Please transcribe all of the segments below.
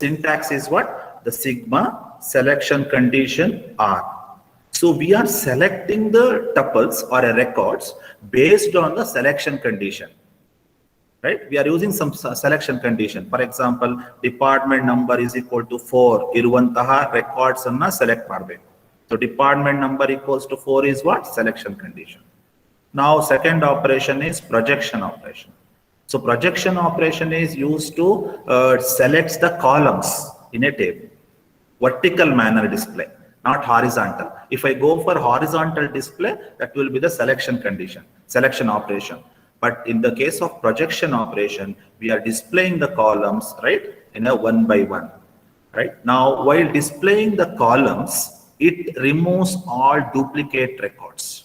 syntax is what? The sigma selection condition R. So we are selecting the tuples or records based on the selection condition. Right? We are using some selection condition. For example, department number is equal to 4. Iruvantaha records anna select marbeku. So department number equals to 4 is what? Selection condition. Now second operation is projection operation. So projection operation is used to select the columns in a table. Vertical manner display, not horizontal. If I go for horizontal display, that will be the selection condition, selection operation. But in the case of projection operation, we are displaying the columns, right, in a one by one. Right now, while displaying the columns, it removes all duplicate records.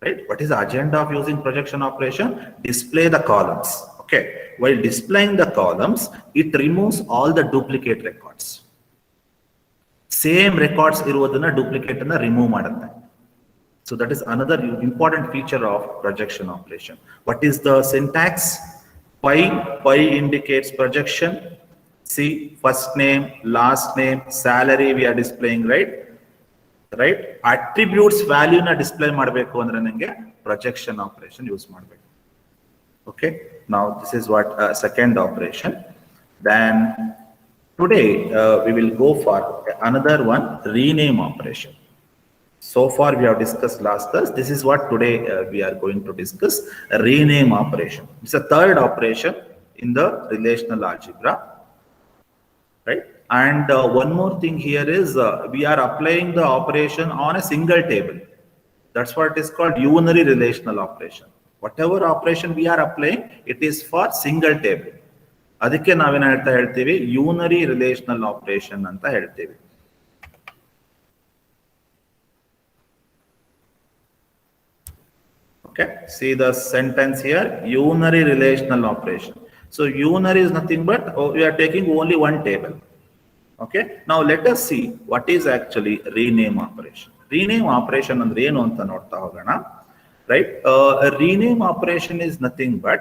Right? What is the agenda of using projection operation? Display the columns. Okay. While displaying the columns, it removes all the duplicate records. Same records iruvodana duplicate anna remove madutte. So that is another important feature of projection operation. What is the syntax? Pi indicates projection. See, first name, last name, salary we are displaying, right? Right? Attributes value na display ಮಾಡಬೇಕು ಅಂದ್ರೆ ನನಗೆ projection operation use ಮಾಡಬೇಕು. Okay. Now this is what second operation. Then today we will go for another one, rename operation. So far we have discussed last class. This is what today we are going to discuss, rename operation. It's a third operation in the relational algebra. Right? And one more thing here is we are applying the operation on a single table. That's what is called unary relational operation. Whatever operation we are applying, it is for single table. ಅದಕ್ಕೆ ನಾವೇನು ಹೇಳ್ತೀವಿ unary relational operation ಅಂತ ಹೇಳ್ತೀವಿ. Okay, see the sentence here, unary relational operation. So unary is nothing but we are taking only one table. Okay, now let us see what is actually rename operation. Rename operation andre enu anta nodta hogana. Right, a rename operation is nothing but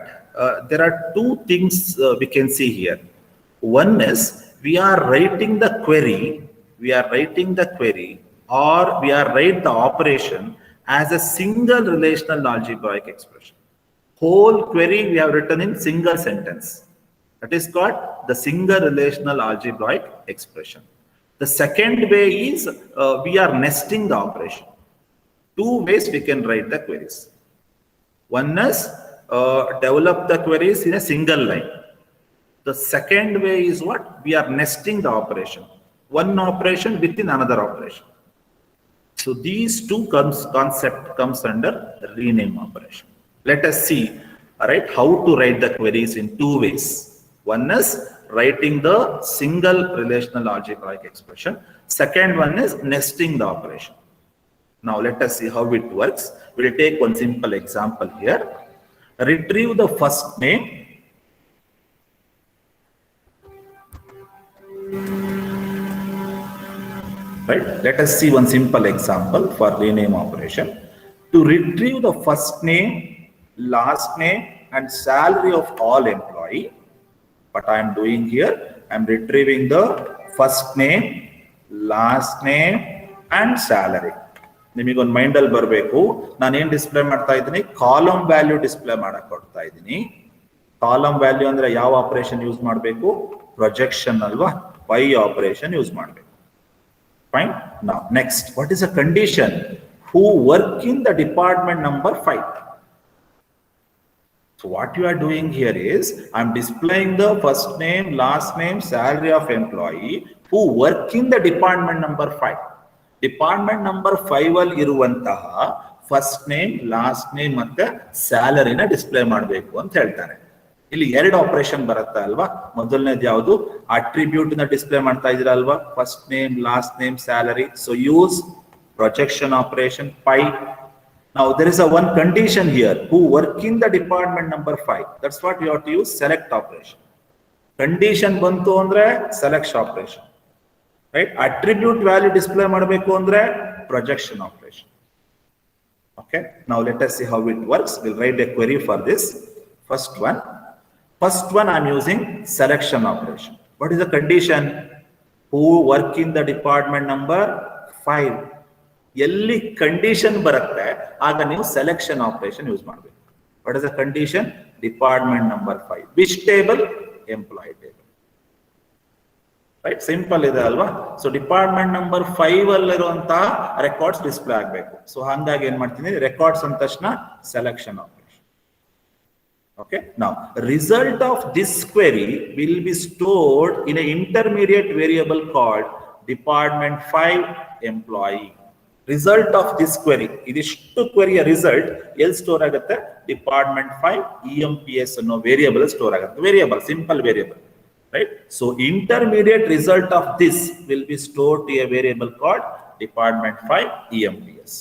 there are two things we can see here. One is we are writing the query, or we are write the operation as a single relational algebraic expression. Whole query we have written in single sentence. That is called the single relational algebraic expression. The second way is we are nesting the operation. Two ways we can write the queries. One is develop the queries in a single line. The second way is what? We are nesting the operation. One operation within another operation. So these two concept comes under rename operation. Let us see, right, how to write the queries in two ways. One is writing the single relational algebraic expression. Second one is nesting the operation. Now let us see how it works. We will take one simple example here. Retrieve the first name. Right? Let us see one simple example for rename operation. To retrieve the first name, last name and salary of all employee, what I am doing here, I am retrieving the first name, last name and salary. ನಿಮಗೊಂದು ಮೈಂಡಲ್ಲಿ ಬರಬೇಕು, ನಾನೇನು display ಮಾಡ್ತಾ ಇದ್ದೀನಿ, column value display ಮಾಡಕ್ ಕೊಡ್ತಾ ಇದ್ದೀನಿ. Column value ಅಂದ್ರೆ ಯಾವ ಆಪರೇಷನ್ ಯೂಸ್ ಮಾಡಬೇಕು? ಪ್ರೊಜೆಕ್ಷನ್ ಅಲ್ವಾ, ಪೈ ಆಪರೇಷನ್ ಯೂಸ್ ಮಾಡಬೇಕು. Fine. Now next, what is a condition? Who work in the department number 5. So what you are doing here is I am displaying the first name, last name, salary of employee who work in the department number 5. Department number 5 ಅಲ್ಲಿ ಇರುವಂತಹ first name, last name ಮತ್ತೆ ಸ್ಯಾಲರಿನ display ಮಾಡಬೇಕು ಅಂತ ಹೇಳ್ತಾರೆ. ಇಲ್ಲಿ ಎರಡು operation ಬರುತ್ತೆ ಅಲ್ವಾ. ಮೊದಲನೇದು ಯಾವುದು? ಅಟ್ರಿಬ್ಯೂಟ್ ನ ಡಿಸ್ಪ್ಲೇ ಮಾಡ್ತಾ ಇದೀರ ಅಲ್ವಾ, first name, last name, salary. So use projection operation pi. Now there is a one condition here, who work in the department number 5. That's what you have to use select operation. Condition bantu andre select operation. Right? Attribute value display ಮಾಡಬೇಕು ಅಂದ್ರೆ projection operation. Okay. Now let us see how it works. We'll write a query for this. First one I am using selection operation. What is the condition? Who work in the department number 5. ಎಲ್ಲಿ condition ಬರುತ್ತೆ ಆಗ ನೀವು selection operation use ಮಾಡಬೇಕು. What is the condition? Department number 5. Which table? Employee table. Right, simple ಇದೆ ಅಲ್ವಾ? So department number 5 ಅಲ್ಲಿರುವಂತಹ records display ಆಗಬೇಕು. So ಹಾಗಾಗಿ ಏನ್ ಮಾಡ್ತೀನಿ, ರೆಕಾರ್ಡ್ಸ್ ಅಂದ ತಕ್ಷಣ selection operation. Okay, now result of this query will be stored in an intermediate variable called department 5 employee. Result of this query, idishtu query result ಎಲ್ಲಿ store ಆಗುತ್ತೆ? Department 5 EMPS ಅನ್ನೋ variable store ಆಗುತ್ತೆ. Variable, simple variable, right? So intermediate result of this will be stored to a variable called department 5 EMPS.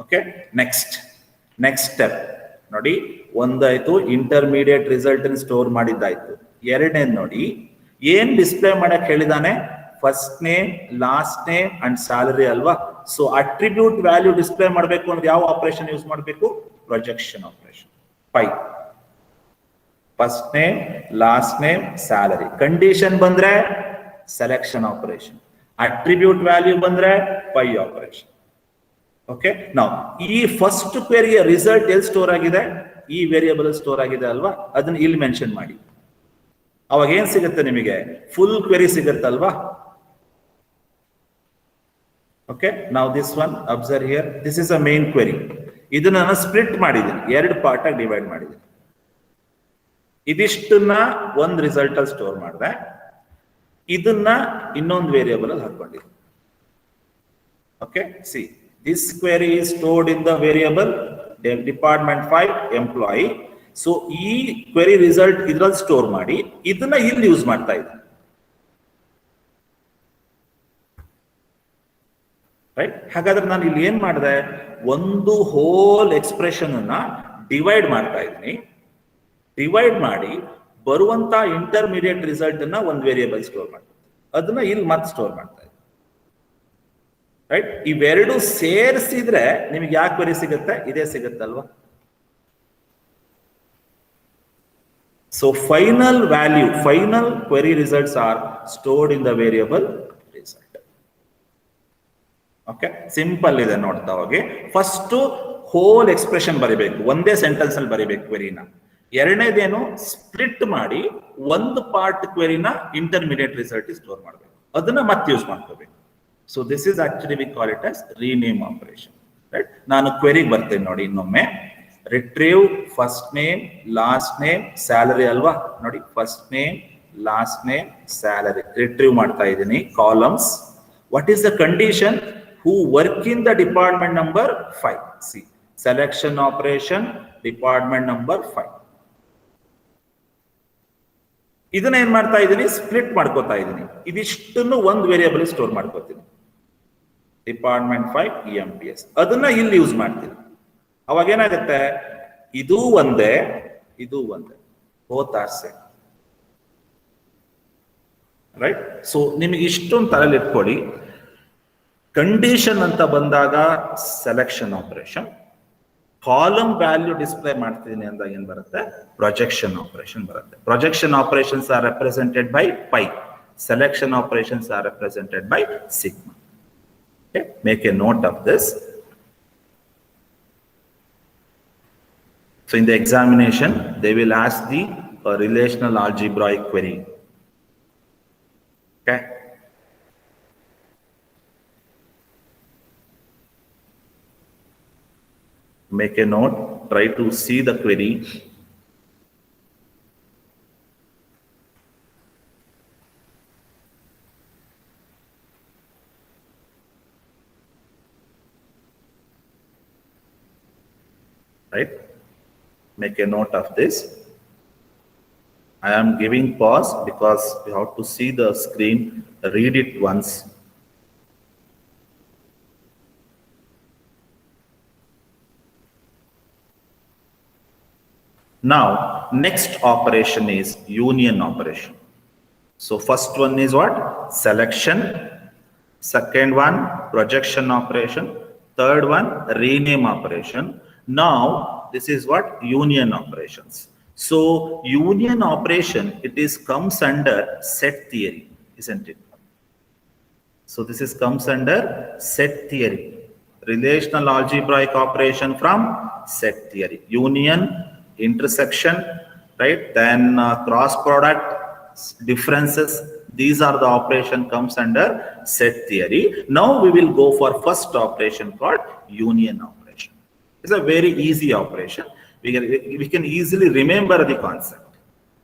Okay, next step ನೋಡಿ, ಒಂದಾಯ್ತು intermediate result store ಮಾಡಿದ್ದಾಯ್ತು. ಎರಡನೇ ನೋಡಿ, ಏನ್ ಡಿಸ್ಪ್ಲೇ ಮಾಡಕ್ ಹೇಳಿದಾನೆ? First name, last name and salary ಅಲ್ವಾ? So attribute value display ಮಾಡಬೇಕು ಅಂದ್ರೆ ಯಾವ ಆಪರೇಷನ್ ಯೂಸ್ ಮಾಡಬೇಕು? Projection operation. 5 first name, last name, salary. Condition ಬಂದ್ರೆ ಸೆಲೆಕ್ಷನ್ ಆಪರೇಷನ್. ಅಟ್ರಿಬ್ಯೂಟ್ ವ್ಯಾಲ್ಯೂ ಬಂದ್ರೆ 5 ಆಪರೇಷನ್. ಓಕೆ, ನಾವು ಈ ಫಸ್ಟ್ ಕ್ವೆರಿಯ ರಿಸಲ್ಟ್ ಎಲ್ಲಿ ಸ್ಟೋರ್ ಆಗಿದೆ? ಈ ವೇರಿಯಬಲ್ ಸ್ಟೋರ್ ಆಗಿದೆ ಅಲ್ವಾ? ಅದನ್ನ ಇಲ್ಲಿ ಮೆನ್ಷನ್ ಮಾಡಿ. ಅವಾಗ ಏನ್ ಸಿಗುತ್ತೆ ನಿಮಗೆ? ಫುಲ್ ಕ್ವೆರಿ ಸಿಗುತ್ತಲ್ವಾ? ಓಕೆ, ನಾವು this one observe here, this is a main query. ಇದನ್ನ ನಾನು ಸ್ಪ್ಲಿಟ್ ಮಾಡಿದ್ದೀನಿ, 2 ಪಾರ್ಟ್ ಆಗಿ ಡಿವೈಡ್ ಮಾಡಿದ್ದೀನಿ. ಇದಿಷ್ಟನ್ನ ಒಂದು ರಿಸಲ್ಟ್ ಅಲ್ಲಿ ಸ್ಟೋರ್ ಮಾಡಿದೆ, ಇದನ್ನ ಇನ್ನೊಂದು ವೇರಿಯಬಲ್ ಅಲ್ಲಿ ಹಾಕೊಂಡಿದ್ದೀನಿ. Okay, C, this query is stored in the variable department 5 employee. So ಈ query result ಇದರಲ್ಲಿ ಸ್ಟೋರ್ ಮಾಡಿ ಇದನ್ನ ಇಲ್ಲಿ ಯೂಸ್ ಮಾಡ್ತಾ ಇದ್ದೀನಿ. ರೈಟ್, ಹಾಗಾದ್ರೆ ನಾನು ಇಲ್ಲಿ ಏನ್ ಮಾಡಿದೆ? ಒಂದು ಹೋಲ್ ಎಕ್ಸ್ಪ್ರೆಷನ್ ಅನ್ನ ಡಿವೈಡ್ ಮಾಡ್ತಾ ಇದ್ದೀನಿ. ಡಿವೈಡ್ ಮಾಡಿ ಬರುವಂತ ಇಂಟರ್ಮೀಡಿಯೇಟ್ ರಿಸಲ್ಟ್ ಅನ್ನ ಒಂದು ವೇರಿಯಬಲ್ ಸ್ಟೋರ್ ಮಾಡ್ತೀನಿ, ಅದನ್ನ ಇಲ್ಲಿ ಮತ್ತೆ ಸ್ಟೋರ್ ಮಾಡ್ತಾ ಇದ್ದೀನಿ. ರೈಟ್, ಇವೆರಡು ಸೇರಿಸಿದ್ರೆ ನಿಮಗೆ ಯಾವ ಕ್ವೆರಿ ಸಿಗುತ್ತೆ? ಇದೇ ಸಿಗುತ್ತಲ್ವಾ? So final value, final query results are stored in the variable result. Okay, simple ಇದೆ, ನೋಡ್ತಾ ಹೋಗಿ. ಫಸ್ಟ್ ಹೋಲ್ ಎಕ್ಸ್ಪ್ರೆಷನ್ ಬರಿಬೇಕು, ಒಂದೇ ಸೆಂಟೆನ್ಸ್ ಅಲ್ಲಿ ಬರಿಬೇಕು ಕ್ವೆರಿನ. ಎರಡನೇದೇನು, ಸ್ಪ್ಲಿಟ್ ಮಾಡಿ ಒಂದು ಪಾರ್ಟ್ ಕ್ವೆರಿನ ಇಂಟರ್ಮೀಡಿಯೇಟ್ ರಿಸಲ್ಟ್ ಸ್ಟೋರ್ ಮಾಡಬೇಕು, ಅದನ್ನ ಮತ್ತೆ ಯೂಸ್ ಮಾಡ್ಕೋಬೇಕು. So this is actually we call it as rename operation, right? ನಾನು ಕ್ವೆರಿ ಬರ್ತೇನೆ ನೋಡಿ ಇನ್ನೊಮ್ಮೆ. Retrieve first name, last name, salary ಅಲ್ವಾ? ನೋಡಿ, first name, last name, salary retrieve ಮಾಡ್ತಾ ಇದ್ದೀನಿ. Columns. What is the condition? Who work in the department number 5. C, selection operation, department number 5. ಇದನ್ನ ಏನ್ ಮಾಡ್ತಾ ಇದ್ದೀನಿ? ಸ್ಪ್ಲಿಟ್ ಮಾಡ್ಕೋತಾ ಇದ್ದೀನಿ. ಇದಿಷ್ಟನ್ನು ಒಂದು ವೇರಿಯಬಲ್ ಸ್ಟೋರ್ ಮಾಡ್ಕೋತೀನಿ, ಡಿಪಾರ್ಟ್ಮೆಂಟ್ 5 EMPS. ಅದನ್ನ ಇಲ್ಲಿ ಯೂಸ್ ಮಾಡ್ತೀನಿ. ಅವಾಗ ಏನಾಗುತ್ತೆ? ಇದು ಒಂದೇ, ಇದು ಒಂದೇ, both are same. Right, so ನಿಮಗೆ ಇಷ್ಟೊಂದು ತಲೆಯಲ್ಲಿ ಇಟ್ಕೊಳ್ಳಿ. ಕಂಡೀಷನ್ ಅಂತ ಬಂದಾಗ selection operation, column value display ಮಾಡ್ತೀನಿ ಅಂದಾಗ ಏನ್ ಬರುತ್ತೆ? ಪ್ರೊಜೆಕ್ಷನ್ ಆಪರೇಷನ್ ಬರುತ್ತೆ. Projection operations are represented by pi. Selection operations are represented by sigma. Okay, make a note of this. So in the examination, they will ask the relational algebraic query. Okay. Make a note, try to see the query. Right? Make a note of this. I am giving pause because you have to see the screen, read it once. Now, next operation is union operation. So first one is what? Selection. Second one, projection operation. Third one, rename operation. Now, this is what? Union operations. So union operation, it is comes under set theory, isn't it? So this is comes under set theory, relational algebraic operation from set theory. Union, intersection, right? Then cross product, differences. These are the operation comes under set theory. Now we will go for first operation called union operation. It's a very easy operation. We can easily remember the concept.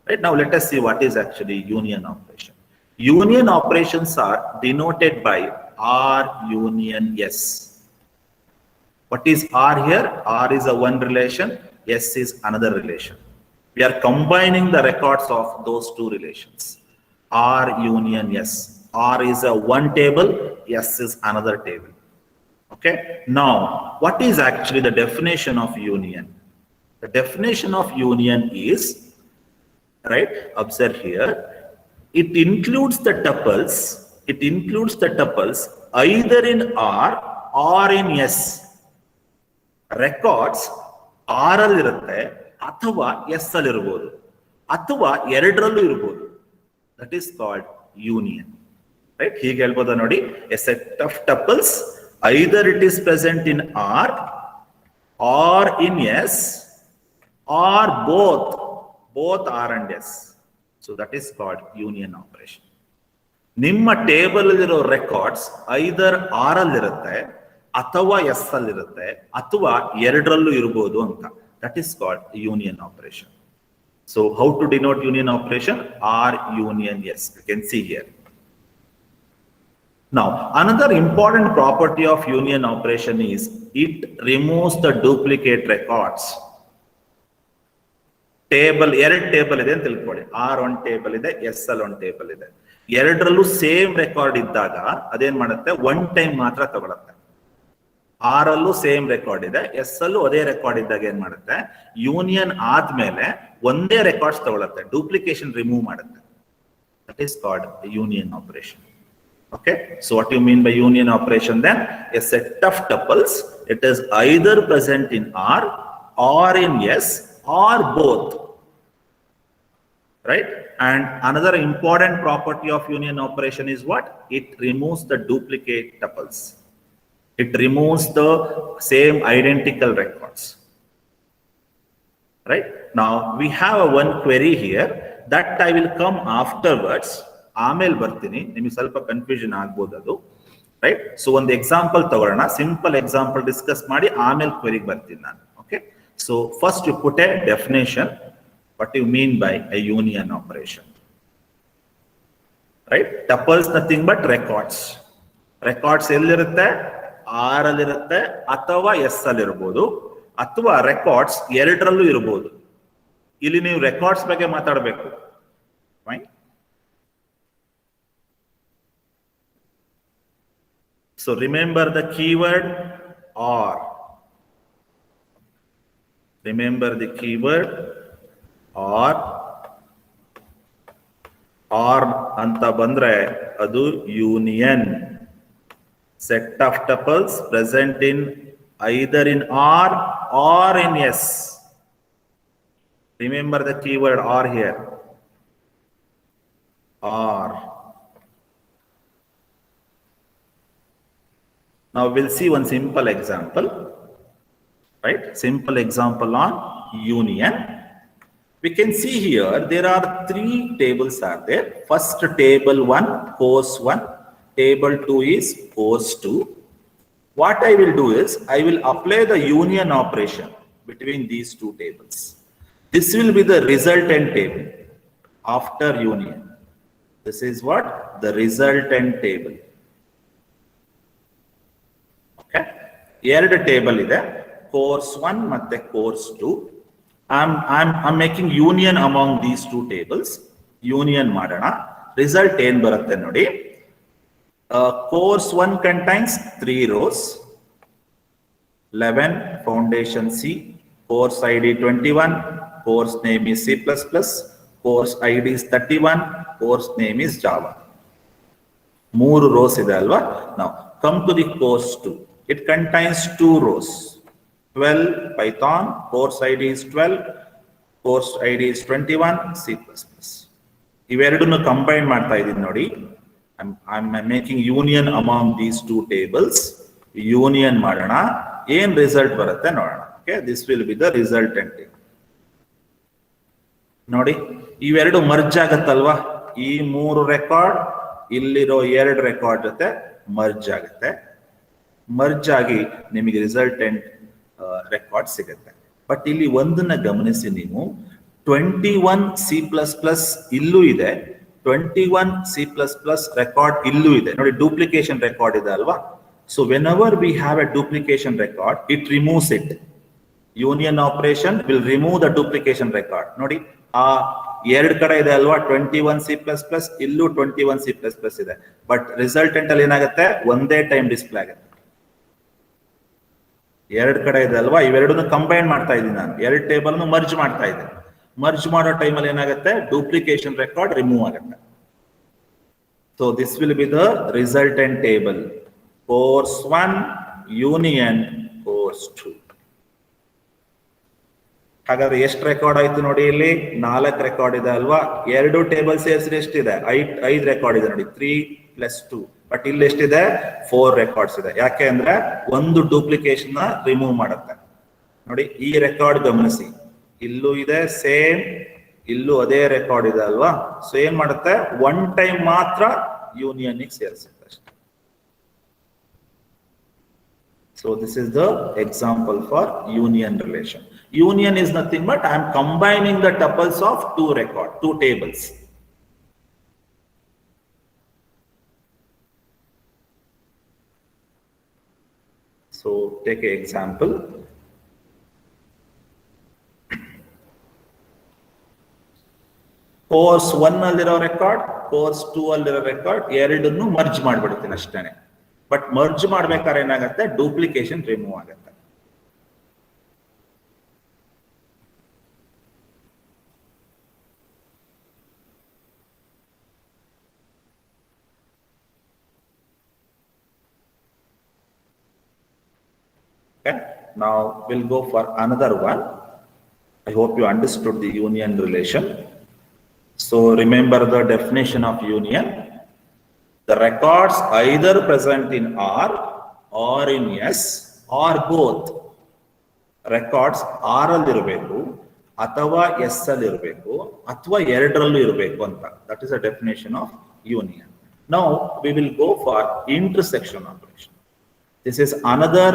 Right now, let us see what is actually union operation. Union operations are denoted by R union S. What is R here? R is a one relation, S is another relation. We are combining the records of those two relations. R union S. R is a one table, S is another table. Okay. Now, what is actually the definition of union? The definition of union is, right, observe here, it includes the tuples, either in R or in S. Records R ಅಲ್ಲಿ ಇರುತ್ತೆ ಅಥವಾ S ಅಲ್ಲಿ ಇರಬಹುದು ಅಥವಾ ಎರಡರಲ್ಲೂ ಇರಬಹುದು. That is called union. Right? ಹೀಗೆ ಹೇಳ್ಬೋದಾ ನೋಡಿ, a set of tuples, either it is present in R or in S or both R and S. So that is called union operation. ನಿಮ್ಮ ಟೇಬಲ್ ಅಲ್ಲಿರೋ ರೆಕಾರ್ಡ್ಸ್ ಐದರ್ R ಅಲ್ಲಿ ಇರುತ್ತೆ ಅಥವಾ S ಅಲ್ಲಿ ಇರುತ್ತೆ ಅಥವಾ ಎರಡರಲ್ಲೂ ಇರಬಹುದು ಅಂತ. That is called union operation. So how to denote union operation? R union S. You can see here. Now, another important property of union operation is it removes the duplicate records. Table, ಎರಡು table ಇದೆ ಅಂತ ತಿಳ್ಕೊಳ್ಳಿ. R one table ಇದೆ, S ಅಲ್ಲಿ ಒಂದು table ಇದೆ. ಎರಡರಲ್ಲೂ same record ಇದ್ದಾಗ ಅದೇನ್ ಮಾಡುತ್ತೆ, ಒನ್ ಟೈಮ್ ಮಾತ್ರ ತಗೊಳುತ್ತೆ. ಆರ್ ಅಲ್ಲೂ ಸೇಮ್ ರೆಕಾರ್ಡ್ ಇದೆ, ಎಸ್ ಅಲ್ಲೂ ಅದೇ ರೆಕಾರ್ಡ್ ಇದ್ದಾಗ ಏನ್ ಮಾಡುತ್ತೆ, ಯೂನಿಯನ್ ಆದ್ಮೇಲೆ ಒಂದೇ ರೆಕಾರ್ಡ್ಸ್ ತಗೊಳುತ್ತೆ, ಡೂಪ್ಲಿಕೇಶನ್ ರಿಮೂವ್ ಮಾಡುತ್ತೆ. That is called union operation. Okay, so what you mean by union operation then? A set of tuples, it is either present in R or in S or both, right? And another important property of union operation is what? It removes the duplicate tuples. It removes the same identical records, right? Now we have one query here that I will come afterwards. ಆಮೇಲೆ ಬರ್ತೀನಿ, ನಿಮಗೆ ಸ್ವಲ್ಪ confusion ಆಗ್ಬೋದು ಅದು, right? So ಒಂದು example ತಗೊಳ್ಳೋಣ, simple example discuss ಮಾಡಿ ಆಮೇಲೆ ಕ್ವೆರಿಗೆ ಬರ್ತೀನಿ ನಾನು. Okay, so first you put a definition, what you mean by a union operation, right? Tuples nothing but records. Records ಎಲ್ಲಿರುತ್ತೆ? ಆರ್ ಅಲ್ಲಿರುತ್ತೆ ಅಥವಾ ಎಸ್ ಅಲ್ಲಿ ಇರ್ಬೋದು, ಅಥವಾ ರೆಕಾರ್ಡ್ಸ್ ಎರಡರಲ್ಲೂ ಇರ್ಬೋದು. ಇಲ್ಲಿ ನೀವು ರೆಕಾರ್ಡ್ಸ್ ಬಗ್ಗೆ ಮಾತಾಡಬೇಕು, fine. So remember the keyword or. Remember the keyword or. Or anta bandre adu union. Set of tuples present in either in R or in S. Remember the keyword or here. Or. Now we'll see one simple example, right? Simple example on union. We can see here there are three tables are there. First table 1, course 1. Table 2 is course 2. What I will do is I will apply the union operation between these two tables. This will be the resultant table after union. This is what? The resultant table. ಎರಡು table ಇದೆ, course 1 ಮತ್ತೆ course 2. I'm making union among these two tables. Union ಮಾಡೋಣ. Result ಏನ್ ಬರುತ್ತೆ ನೋಡಿ. Course 1 contains 3 rows, 11 foundation C, course ID 21, course name is C++, course ID is 31, course name is Java. 3 rows ಇದೆ ಅಲ್ವಾ. Now come to the course 2. It contains 2 rows, 12 Python, course ID is 12, course ID is 21 C++. ಇವೆರಡನ್ನು combine ಮಾಡ್ತಾ ಇದ್ದೀನಿ ನೋಡಿ. I'm making union among these two tables. Union ಮಾಡೋಣ, ಏನ್ result ಬರುತ್ತೆ ನೋಡೋಣ. Okay, this will be the resultant table. ನೋಡಿ, ಇವೆರಡು ಮರ್ಜ್ ಆಗತ್ತಲ್ವಾ? ಈ 3 ರೆಕಾರ್ಡ್ ಇಲ್ಲಿರೋ 2 ರೆಕಾರ್ಡ್ ಜೊತೆ ಮರ್ಜ್ ಆಗುತ್ತೆ. ಮರ್ಜ್ ಆಗಿ ನಿಮಗೆ ರಿಸಲ್ಟೆಂಟ್ ರೆಕಾರ್ಡ್ ಸಿಗುತ್ತೆ. ಬಟ್ ಇಲ್ಲಿ ಒಂದನ್ನ ಗಮನಿಸಿ ನೀವು, 21 C++ ಇಲ್ಲೂ ಇದೆ, 21 C++ ರೆಕಾರ್ಡ್ ಇಲ್ಲೂ ಇದೆ. ನೋಡಿ, ಡೂಪ್ಲಿಕೇಶನ್ ರೆಕಾರ್ಡ್ ಇದೆ ಅಲ್ವಾ? So when ever we have A duplication record, it removes it. Union operation will remove the duplication record. ನೋಡಿ, ಆ 2 ಕಡೆ ಇದೆ ಅಲ್ವಾ, 21 C++, ಇಲ್ಲೂ 21 C++ ಇದೆ. ಬಟ್ ರಿಸಲ್ಟೆಂಟ್ ಅಲ್ಲಿ ಏನಾಗುತ್ತೆ, ಒಂದೇ ಟೈಮ್ ಡಿಸ್ಪ್ಲೇ ಆಗುತ್ತೆ. 2 ಕಡೆ ಇದೆ ಅಲ್ವಾ, ಇವೆರಡನ್ನು ಕಂಬೈನ್ ಮಾಡ್ತಾ ಇದ್ದೀನಿ ನಾನು, 2 ಟೇಬಲ್ ಮರ್ಜ್ ಮಾಡ್ತಾ ಇದ್ದೀನಿ. ಮರ್ಜ್ ಮಾಡೋ ಟೈಮಲ್ಲಿ ಏನಾಗುತ್ತೆ, ಡೂಪ್ಲಿಕೇಶನ್ ರೆಕಾರ್ಡ್ ರಿಮೂವ್ ಆಗುತ್ತೆ. So this will be the resultant table, course 1 union course 2. ಹಾಗಾದ್ರೆ ಎಷ್ಟು ರೆಕಾರ್ಡ್ ಆಯ್ತು ನೋಡಿ, ಇಲ್ಲಿ 4 ರೆಕಾರ್ಡ್ ಇದೆ ಅಲ್ವಾ? 2 ಟೇಬಲ್ ಸೇರಿಸಿದ್ರೆ ಎಷ್ಟಿದೆ, 5 ರೆಕಾರ್ಡ್ ಇದೆ ನೋಡಿ, 3 + 2. ಬಟ್ ಇಲ್ಲಿ ಎಷ್ಟಿದೆ, 4 ರೆಕಾರ್ಡ್ಸ್ ಇದೆ. ಯಾಕೆ ಅಂದ್ರೆ ಒಂದು ಡೂಪ್ಲಿಕೇಶನ್ ನ ರಿಮೂವ್ ಮಾಡುತ್ತೆ. ನೋಡಿ, ಈ ರೆಕಾರ್ಡ್ ಗಮನಿಸಿ, ಇಲ್ಲೂ ಇದೆ ಸೇಮ್, ಇಲ್ಲೂ ಅದೇ ರೆಕಾರ್ಡ್ ಇದೆ ಅಲ್ವಾ? ಸೊ ಏನ್ ಮಾಡುತ್ತೆ, ಒನ್ ಟೈಮ್ ಮಾತ್ರ ಯೂನಿಯನ್ ಸೇರಿಸುತ್ತೆ ಅಷ್ಟೇ. So this is the example for union relation. Union is nothing but I am combining the tuples of 2 tables. So take an example. Course 1 alliro record, course 2 alliro record, ಎರಡನ್ನು merge ಮಾಡ್ಬಿಡ್ತೀನಿ ಅಷ್ಟೇನೆ. But merge ಮಾಡ್ಬೇಕಾದ್ರೆ ಏನಾಗುತ್ತೆ, duplication remove ಆಗುತ್ತೆ. Okay, now we'll go for another one. I hope you understood the union relation. So remember the definition of union. The records either present in R or in S or both. Records R ಅಲ್ಲಿ ಇರಬೇಕು ಅಥವಾ S ಅಲ್ಲಿ ಇರಬೇಕು ಅಥವಾ ಎರಡರಲ್ಲೂ ಇರಬೇಕು ಅಂತ. That is the definition of union. Now we will go for intersection operation. This is another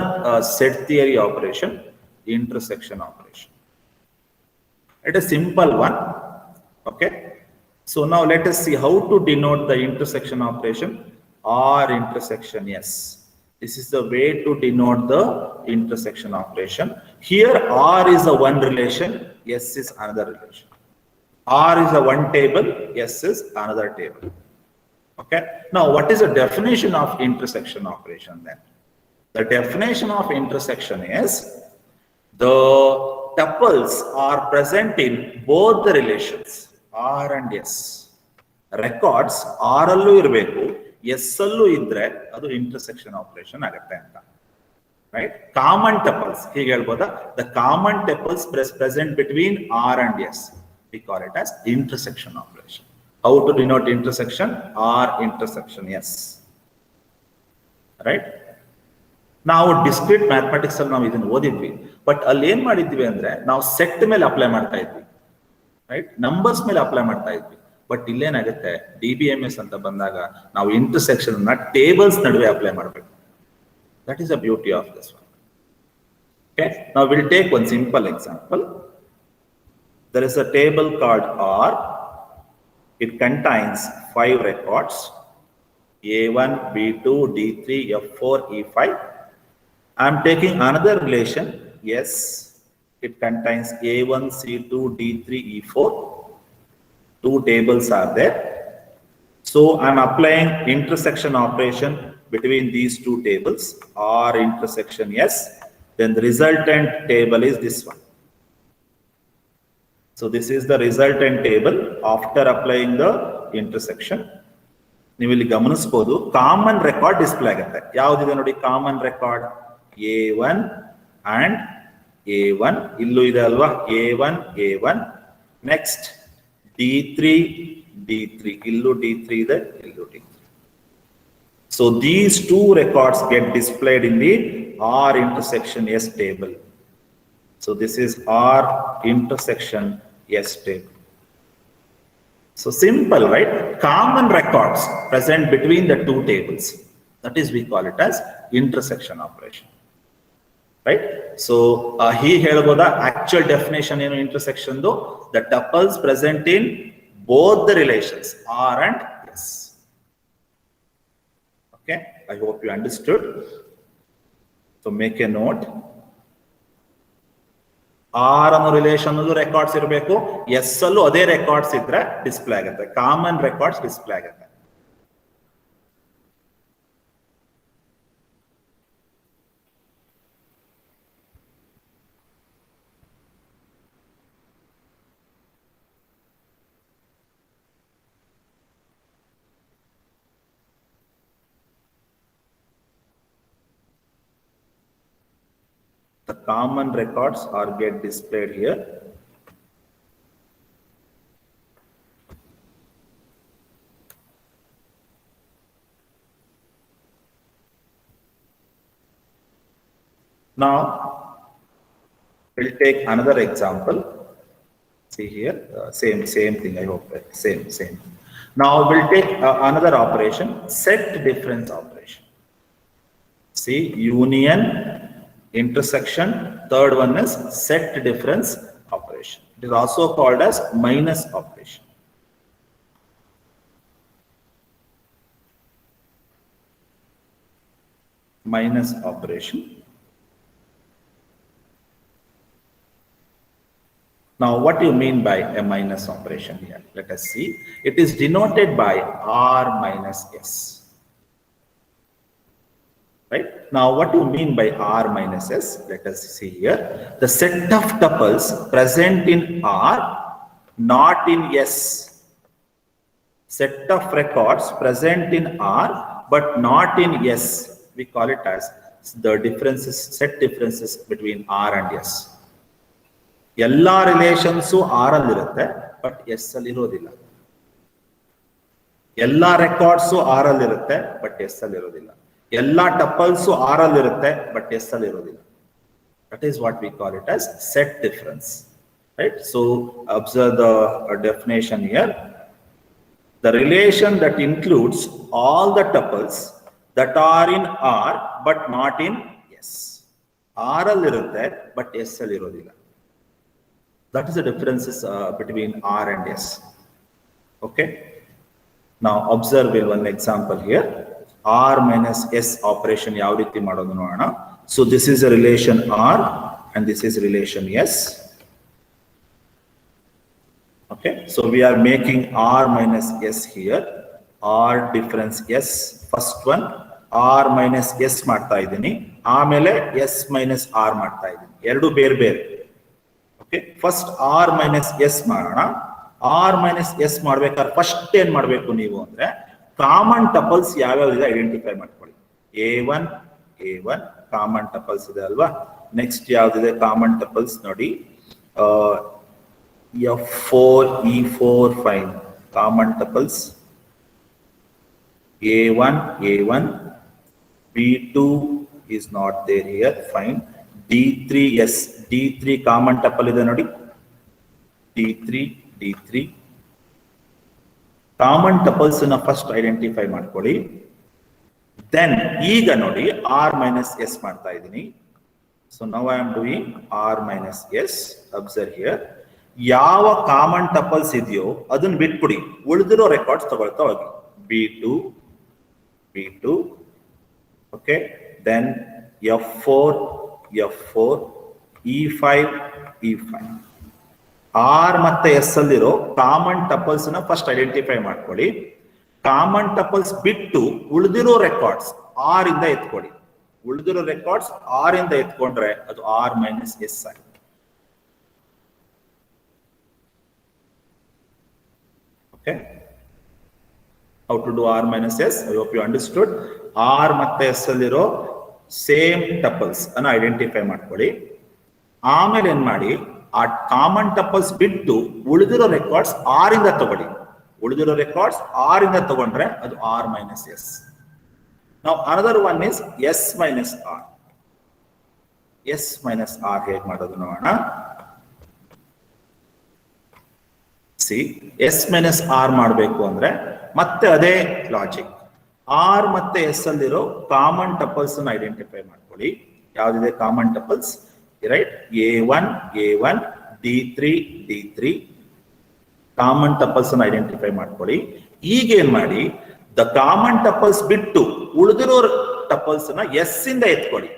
set theory operation, intersection operation. It is a simple one. Okay. So now let us see how to denote the intersection operation. R intersection S. This is the way to denote the intersection operation. Here R is a one relation, S is another relation. R is a one table, S is another table. Okay. Now what is the definition of intersection operation then? The definition of intersection is the tuples are present in both the relations. R and S. Records R ಅಲ್ಲೂ ಇರಬೇಕು, S ಅಲ್ಲೂ ಇದ್ರೆ ಅದು intersection operation ಆಗುತ್ತೆ ಅಂತ. Right, common tuples ಹೀಗೆ ಹೇಳ್ಬೋದಾ, the common tuples present between R and S, we call it as intersection operation. How to denote intersection? R intersection S. Right? ನಾವು ಡಿಸ್ಕ್ರೀಟ್ ಮ್ಯಾಥಮೆಟಿಕ್ಸ್ ಅಲ್ಲಿ ನಾವು ಇದನ್ನು ಓದಿದ್ವಿ, ಬಟ್ ಅಲ್ಲಿ ಏನ್ ಮಾಡಿದ್ವಿ ಅಂದ್ರೆ ನಾವು ಸೆಟ್ ಮೇಲೆ ಅಪ್ಲೈ ಮಾಡ್ತಾ ಇದ್ವಿ, ರೈಟ್, ನಂಬರ್ಸ್ ಮೇಲೆ ಅಪ್ಲೈ ಮಾಡ್ತಾ ಇದ್ವಿ. ಬಟ್ ಇಲ್ಲೇನಾಗುತ್ತೆ, DBMS ಅಂತ ಬಂದಾಗ ನಾವು ಇಂಟರ್ಸೆಕ್ಷನ್ ನ ಟೇಬಲ್ಸ್ ನಡುವೆ ಅಪ್ಲೈ ಮಾಡಬೇಕು. That is the beauty of this one. Okay, ನಾವು will take one simple example. There is a table called R. It contains 5 records, A1, B2, D3, F4, E5. I am taking another relation, yes, it contains A1, C2, D3, E4. 2 tables are there. So I am applying intersection operation between these 2 tables, R intersection S. Then the resultant table is this one. So this is the resultant table after applying the intersection. ನೀವು ಇಲ್ಲಿ ಗಮನಿಸಬಹುದು, common record display ಆಗುತ್ತೆ. ಯಾವುದಿದೆ ನೋಡಿ, common record A1 and A1 ಇಲ್ಲೂ ಇದೆ ಅಲ್ವಾ, A1 A1 Next, D3, D3. Illu D3 ಇದೆ, illu D3. So these two records get displayed in the R intersection S table. So this is R intersection S table. So simple, right? Common records present between the two tables. That is, we call it as intersection operation. Right? So he helboda actual definition in intersection though, the tuples present in both the relations R and S. Okay, I hope you understood. So make a note. R ಅನ್ನೋ relation records ಇರಬೇಕು, S ಅಲ್ಲೂ ಅದೇ records ಇದ್ರೆ display ಆಗುತ್ತೆ, common records display ಆಗುತ್ತೆ. The common records are get displayed here. Now we'll take another example. See here, same thing. I hope same. Now we'll take another operation, set difference operation. See, union, intersection, third one is set difference operation. It is also called as minus operation. Minus operation. Now what do you mean by a minus operation here? Let us see. It is denoted by R minus S. Right? Now, what do you mean by R minus S? Let us see here. The set of tuples present in R, not in S. Set of records present in R, but not in S. We call it as the differences, set differences between R and S. Ella relations R allirutte, but S allirodilla. Ella records R allirutte, but S allirodilla. Ella tuples R allirutte, but S allirodilla. That is what we call it as set difference. Right? So observe the definition here. The relation that includes all the tuples that are in R but not in S. R allirutte, but S allirodilla. That is the differences between R and S. Okay. Now observe one example here. R minus S operation yav riti madodu nodona. So this is a relation R and this is relation S. Okay, so we are making R minus S here. R difference S, first one R minus S ಮಾಡ್ತಾ ಇದ್ದೀನಿ, ಆಮೇಲೆ S minus R ಮಾಡ್ತಾ ಇದ್ದೀನಿ, ಎರಡು ಬೇರೆ ಬೇರೆ. Okay, first R minus S ಮಾಡೋಣ. R minus S ಮಾಡ್ಬೇಕಾದ್ರೆ ಫಸ್ಟ್ ಏನ್ ಮಾಡ್ಬೇಕು ನೀವು ಅಂದ್ರೆ ಕಾಮನ್ ಟಪಲ್ಸ್ ಯಾವ್ಯಾವ್ದಿದೆ ಐಡೆಂಟಿಫೈ ಮಾಡ್ಕೊಳ್ಳಿ. A1 ಕಾಮನ್ ಟಪಲ್ಸ್ ಇದೆ ಅಲ್ವಾ. ನೆಕ್ಸ್ಟ್ ಯಾವ್ದಿದೆ ಕಾಮನ್ ಟಪಲ್ಸ್ ನೋಡಿ, F4 E4 5 common tuples. A1 B2 is not there here, fine. D3 common tuple ಇದೆ ನೋಡಿ, D3 ಕಾಮನ್ ಟಪಲ್ಸ್ ನ ಫಸ್ಟ್ ಐಡೆಂಟಿಫೈ ಮಾಡ್ಕೊಳ್ಳಿ. ದೆನ್ ಈಗ ನೋಡಿ R minus S ಮಾಡ್ತಾ ಇದ್ದೀನಿ. So now I am doing R minus S. Observe here, ಯಾವ common tuples ಇದೆಯೋ ಅದನ್ನ ಬಿಟ್ಬಿಡಿ, ಉಳಿದಿರೋ ರೆಕಾರ್ಡ್ಸ್ ತಗೊಳ್ತಾ ಹೋಗಿ. B2 okay, then F4 E5 R ಮತ್ತೆ S ಅಲ್ಲಿರೋ ಕಾಮನ್ ಟಪಲ್ಸ್ ನ ಫಸ್ಟ್ ಐಡೆಂಟಿಫೈ ಮಾಡ್ಕೊಳ್ಳಿ. ಕಾಮನ್ ಟಪಲ್ಸ್ ಬಿಟ್ಟು ಉಳಿದಿರೋ ರೆಕಾರ್ಡ್ಸ್ R ಇಂದ ಎತ್ಕೊಳ್ಳಿ. ಉಳಿದಿರೋ ರೆಕಾರ್ಡ್ಸ್ R ಇಂದ ಎತ್ಕೊಂಡ್ರೆ ಅದು R minus S ಆಗಿದೆ. Okay, how to do R minus S? I hope you understood. R ಮತ್ತೆ S ಅಲ್ಲಿರೋ ಸೇಮ್ ಟಪಲ್ಸ್ ಅನ್ನು ಐಡೆಂಟಿಫೈ ಮಾಡ್ಕೊಳ್ಳಿ. ಆಮೇಲೆ ಏನ್ ಮಾಡಿ, ಆ ಕಾಮನ್ ಟಪಲ್ಸ್ ಬಿಟ್ಟು ಉಳಿದಿರೋ ರೆಕಾರ್ಡ್ಸ್ ಆರ್ ಇಂದ ತಗೊಳ್ಳಿ. ಉಳಿದಿರೋ ರೆಕಾರ್ಡ್ಸ್ ಆರ್ ಇಂದ ತಗೊಂಡ್ರೆ ಅದು ಆರ್ ಮೈನಸ್ ಎಸ್. ನಾವು another one is S minus R. S minus R ಹೇಗೆ ಮಾಡೋದು ನೋಡೋಣ. ಸಿ, ಎಸ್ ಮೈನಸ್ ಆರ್ ಮಾಡಬೇಕು ಅಂದ್ರೆ ಮತ್ತೆ ಅದೇ ಲಾಜಿಕ್. ಆರ್ ಮತ್ತೆ ಎಸ್ ಅಲ್ಲಿರೋ ಕಾಮನ್ ಟಪಲ್ಸ್ ಅನ್ನು ಐಡೆಂಟಿಫೈ ಮಾಡ್ಕೊಳ್ಳಿ. ಯಾವ್ದಿದೆ common tuples? Right, A1 A1, D3 D3 common tuples ಅನ್ನು ಐಡೆಂಟಿಫೈ ಮಾಡ್ಕೊಳ್ಳಿ. ಈಗ ಏನ್ ಮಾಡಿ, ದ ಕಾಮನ್ ಟಪಲ್ಸ್ ಬಿಟ್ಟು ಉಳಿದಿರೋ ಟಪಲ್ಸ್ ನ ಎಸ್ ಇಂದ ಎತ್ಕೊಳ್ಳಿ.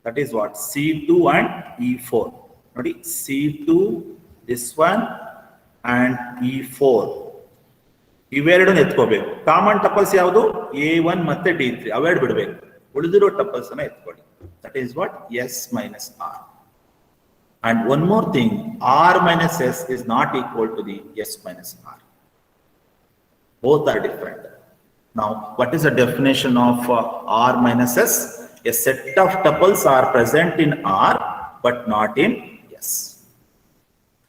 That is what C2 and E4. ನೋಡಿ, C2 this one and E4 ಇವೆರಡನ್ನು ಎತ್ಕೋಬೇಕು. ಕಾಮನ್ ಟಪಲ್ಸ್ ಯಾವುದು? A1 ಮತ್ತೆ D3 ಅವೆರಡು ಬಿಡಬೇಕು. ಉಳಿದಿರೋ ಟಪಲ್ಸ್ ಅನ್ನ ಎತ್ಕೊಳ್ಳಿ. That is what S minus R. And one more thing, R minus S is not equal to the S minus R. Both are different. Now, what is the definition of R minus S? A set of tuples are present in R but not in S.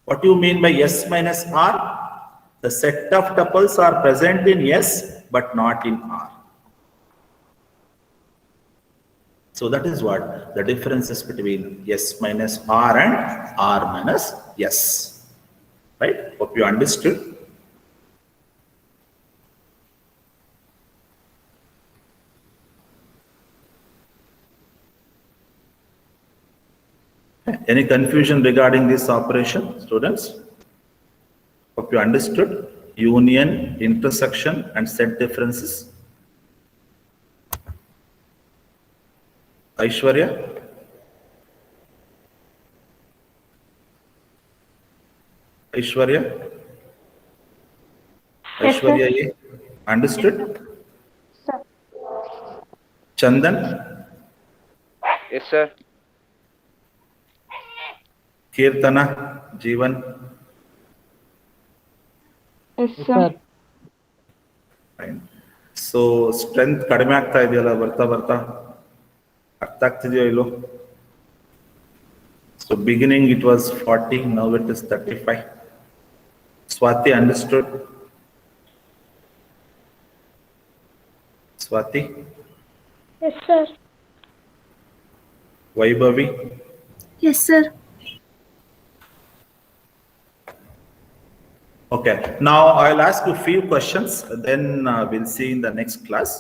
What do you mean by S minus R? The set of tuples are present in S but not in R. So that is what the difference is between S minus R and R minus S. Right? Hope you understood. Any confusion regarding this operation, students? Hope you understood. Union, intersection, and set differences. Aishwarya? Aishwarya? Yes, Aishwarya, ye? Understood? Sir. Chandan? Yes, sir. Kirtana? Jeevan? Yes, sir. Fine. So, strength kadime aagta ideyalla barta barta. ಅರ್ಥ ಆಗ್ತಿದೆಯೋ ಇಲ್ಲೋ? So beginning it was 40, now it is 35. Swati, understood? Swati? Yes, sir. Vaibhavi? Yes, sir. Okay, now I'll ask you a few questions, then we'll see in the next class.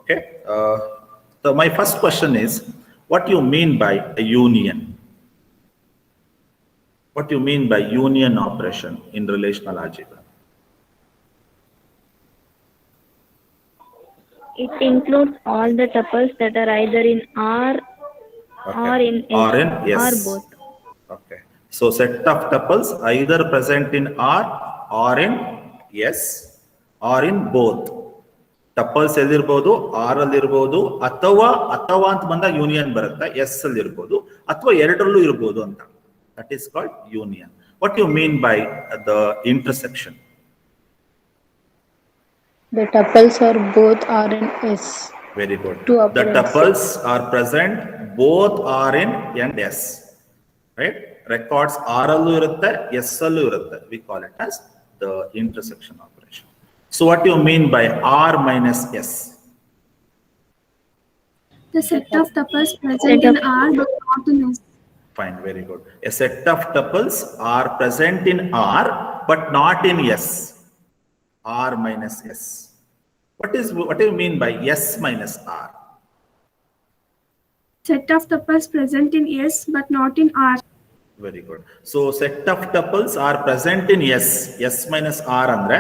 Okay, so my first question is, what do you mean by a union? What do you mean by union operation in relational algebra? It includes all the tuples that are either in R or in S or in S. or both. Okay, so set of tuples either present in R or in S or in both. Tuples ಎಲ್ಲಿರ್ಬೋದು, R ಅಲ್ಲಿ ಇರ್ಬೋದು, ಅಥವಾ ಅಂತ ಬಂದ union ಬರುತ್ತೆ, S ಅಲ್ಲಿ ಇರ್ಬೋದು, ಅಥವಾ ಎರಡರಲ್ಲೂ ಇರ್ಬೋದು ಅಂತ. That is called union. What you mean by the intersection? The tuples are both R and S. Very good. The tuples are present both R in and S. Right? Records R allu irutte, S allu irutte. We call it as the intersection operation. So what do you mean by R minus S? The set of tuples present in R but not in S. Fine, very good. A set of tuples are present in R but not in S. R minus S. What do you mean by S minus R? Set of tuples present in S but not in R. Very good. So set of tuples are present in S. S minus R andre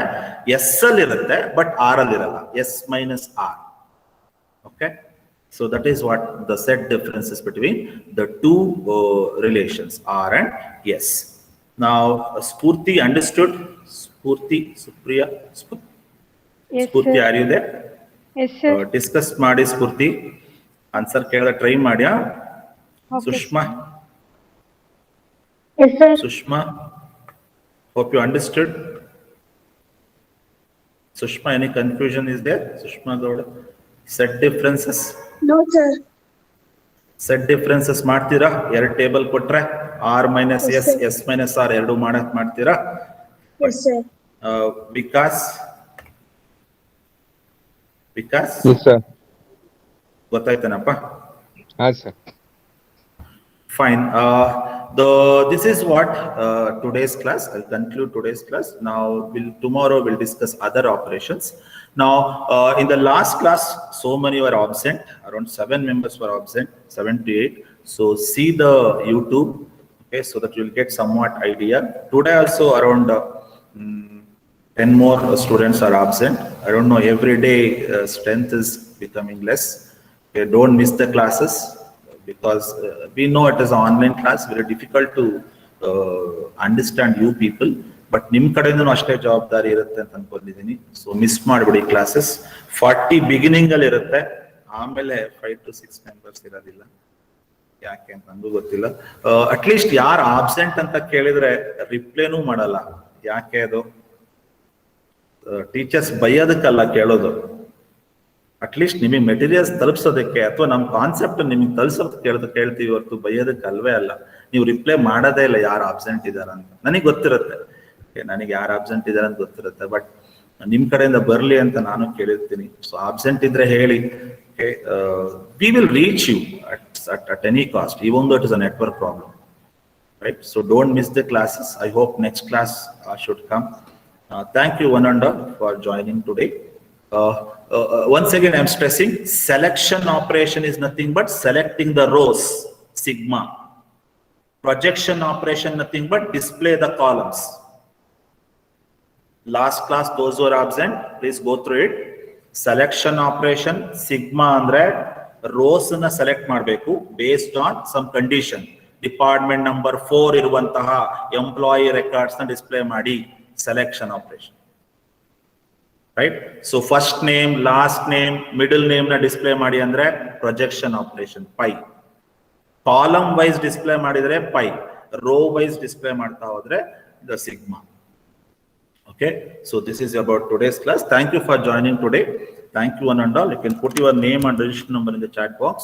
S ಅಲ್ಲಿ ಇರುತ್ತೆ but R ಅಲ್ಲಿ ಇರಲ್ಲ. S minus R. Okay. So that is what the set differences between the two relations R and S. Now Spurti, understood? Spurti, Supriya, Yes, Spurti, sir. are you there? Yes, sir. Discuss ಮಾಡಿ Spurti. Answer ಕೇಳದ try ಮಾಡ್ಯಾ? Sushma? Yes, sir. Sushma, hope you understood. Sushma, any confusion is there? Sushma Gowda, set differences. No, sir. Set differences ಮಾಡ್ತೀರಾ? ಎರಡು table ಕೊಟ್ರೆ R minus S, S minus R ಎರಡು ಮಾಡ್ತೀರಾ? Yes, sir. Vikas Yes, sir. ಗೊತ್ತಾಯ್ತೇನಪ್ಪ? Sir. Fine. This is what today's class. I'll conclude today's class. Now, tomorrow we'll discuss other operations. Now, in the last class, so many were absent. Around 7 members were absent, 7 to 8. So see the YouTube, okay, so that you'll get somewhat idea. Today also around 10 more students are absent. I don't know. Every day strength is becoming less. Okay, don't miss the classes. Because we know it is an online class, very difficult to understand you people, but ನಿಮ್ ಕಡೆಯಿಂದನೂ ಅಷ್ಟೇ ಜವಾಬ್ದಾರಿ ಇರುತ್ತೆ ಅಂತ ಅನ್ಕೊಂಡಿದ್ದೀನಿ. So miss ಮಾಡಬೇಡಿ classes. 40 beginning ಅಲ್ಲಿ ಇರುತ್ತೆ, ಆಮೇಲೆ 5 to 6 ಮೆಂಬರ್ಸ್ ಇರೋದಿಲ್ಲ. ಯಾಕೆ ಅಂತ ನನಗೂ ಗೊತ್ತಿಲ್ಲ. ಅಟ್ಲೀಸ್ಟ್ ಯಾರು ಆಬ್ಸೆಂಟ್ ಅಂತ ಕೇಳಿದ್ರೆ ರಿಪ್ಲೈನೂ ಮಾಡಲ್ಲ. ಯಾಕೆ ಅದು? ಟೀಚರ್ಸ್ ಬೈಯೋದಕ್ಕಲ್ಲ ಕೇಳೋದು, ಅಟ್ಲೀಸ್ಟ್ ನಿಮಗೆ ಮೆಟೀರಿಯಲ್ಸ್ ತಲುಪಿಸೋದಕ್ಕೆ ಅಥವಾ ನಮ್ಮ ಕಾನ್ಸೆಪ್ಟ್ ನಿಮಗೆ ತಲುಪಿಸೋದಕ್ಕೆ ಕೇಳ್ತೀವಿ ಹೊರತು ಬೈಯೋದಕ್ಕೆ ಅಲ್ವೇ ಅಲ್ಲ. ನೀವು ರಿಪ್ಲೈ ಮಾಡೋದೇ ಇಲ್ಲ ಯಾರು ಆಬ್ಸೆಂಟ್ ಇದ್ದಾರೆ ಅಂತ. ನನಗೆ ಗೊತ್ತಿರುತ್ತೆ, ನನಗೆ ಯಾರು ಆಬ್ಸೆಂಟ್ ಇದ್ದಾರೆ ಅಂತ ಗೊತ್ತಿರುತ್ತೆ, ಬಟ್ ನಿಮ್ ಕಡೆಯಿಂದ ಬರ್ಲಿ ಅಂತ ನಾನು ಕೇಳಿರ್ತೀನಿ. ಸೊ ಆಬ್ಸೆಂಟ್ ಇದ್ರೆ ಹೇಳಿ, we will reach you at any cost, even though it is a network problem, right? So don't miss the classes. I hope next class should come. Thank you one and all for joining today. Once again, I'm stressing, selection operation is nothing but selecting the rows, sigma. Projection operation, nothing but display the columns. Last class, those who are absent, please go through it. Selection operation, sigma andre rows na select ಮಾಡಬೇಕು based on some condition. Department number 4 ಇರುವಂತಹ employee records na display ಮಾಡಿ selection operation. Right? So first name, last name, middle name na display ಮಾಡಿ ಅಂದ್ರೆ projection operation, pi. Column wise display ಮಾಡಿದ್ರೆ pi, row wise display ಮಾಡ್ತಾ ಹೋದ್ರೆ the sigma. Okay, so this is about today's class. Thank you for joining today. Thank you one and all. You can put your name and register number in the chat box.